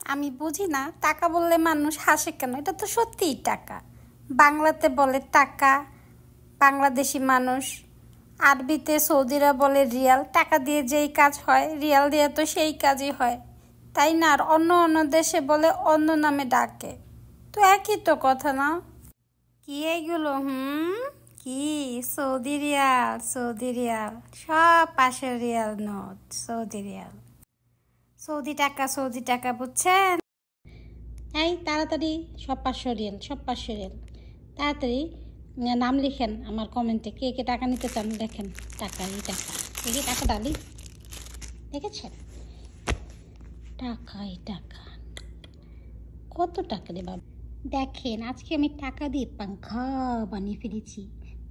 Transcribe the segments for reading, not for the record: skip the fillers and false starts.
আমি বুঝি না টাকা বললে মানুষ হাসে কেন, এটা তো সত্যিই টাকা। বাংলাতে বলে টাকা বাংলাদেশি মানুষ, আরবিতে সৌদিরা বলে রিয়াল। টাকা দিয়ে যেই কাজ হয় রিয়াল দিয়ে তো সেই কাজই হয়, তাই না? আর অন্য অন্য দেশে বলে অন্য নামে ডাকে, তো একই তো কথা না? কি এইগুলো কি সৌদি রিয়াল? সৌদি রিয়াল সব পাশের Real note, Saudi Real, Saudi টাকা বুঝছেন? এই তাড়াতাড়ি সব 500 রিয়াল, সব 500 রিয়াল তাড়াতাড়ি নাম লিখেন আমার কমেন্টে, কে কে টাকা নিতে চান। দেখেন টাকা, এই টাকা, এই টাকা ডালি দেখেছেন? টাকা, এই টাকা, কত টাকা রে বাবা। দেখেন আজকে আমি টাকা দিয়ে পাংখা বানিয়ে ফেলেছি,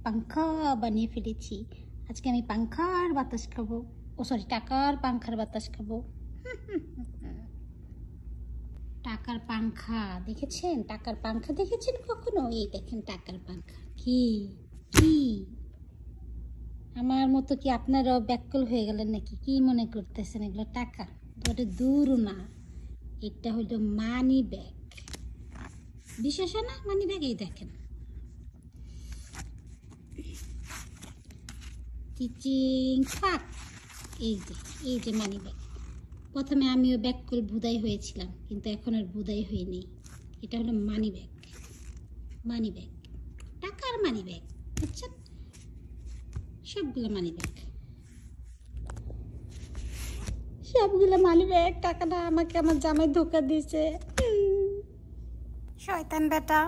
পাংখা বানিয়ে ফেলেছি। আজকে আমি পাংখার বাতাস খাবো, ও সরি টাকার পাংখার বাতাস খাবো। টাকার পাংখা দেখেছেন? টাকার পাংখা দেখেছেন কখনো? এই দেখেন টাকার পাংখা। কি কি আমার মতো কি আপনারাও ব্যাকুল হয়ে গেলেন নাকি? কি মনে করতেছেন এগুলো টাকা? ওটা দূর না, এটা হলো মানি ব্যাগ। বিশেষ না মানি ব্যাগ, এই দেখেন টিচিং ফাক, এই যে মানি ব্যাগ। প্রথমে আমিও ব্যাকুল ভুদাই হয়েছিলাম, কিন্তু এখন আর ভুদাই হইনি। এটা হলো মানি ব্যাগ, মানি ব্যাগ, টাকার মানি ব্যাগ, বুঝছেন? সবগুলো মানি ব্যাগ, সবগুলো মানি ব্যাগ। টাকাটা আমাকে আমার জামাই ধোকা দিয়েছে, শয়তান বেটা।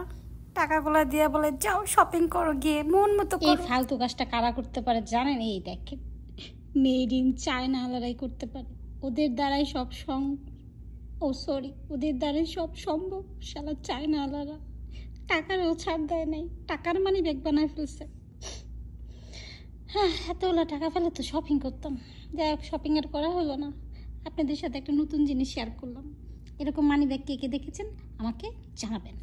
টাকাগুলো দিয়ে বলে যাও শপিং করো গিয়ে মন মতো। এই ফালতু কাজটা কারা করতে পারে জানেন? এই দেখেন মেড ইন চায়না আলারাই করতে পারে, ওদের দ্বারাই সব ওদের দ্বারাই সব সম্ভব। শালা চায়না আলারা টাকারও ছাড় দেয় নাই, টাকার মানি ব্যাগ বানায় ফেলছে। হ্যাঁ, এতগুলো টাকা ফেলে তো শপিং করতাম। যাই হোক, শপিং আর করা হলো না। আপনাদের সাথে একটা নতুন জিনিস শেয়ার করলাম। এরকম মানি ব্যাগ কে কে দেখেছেন আমাকে জানাবেন।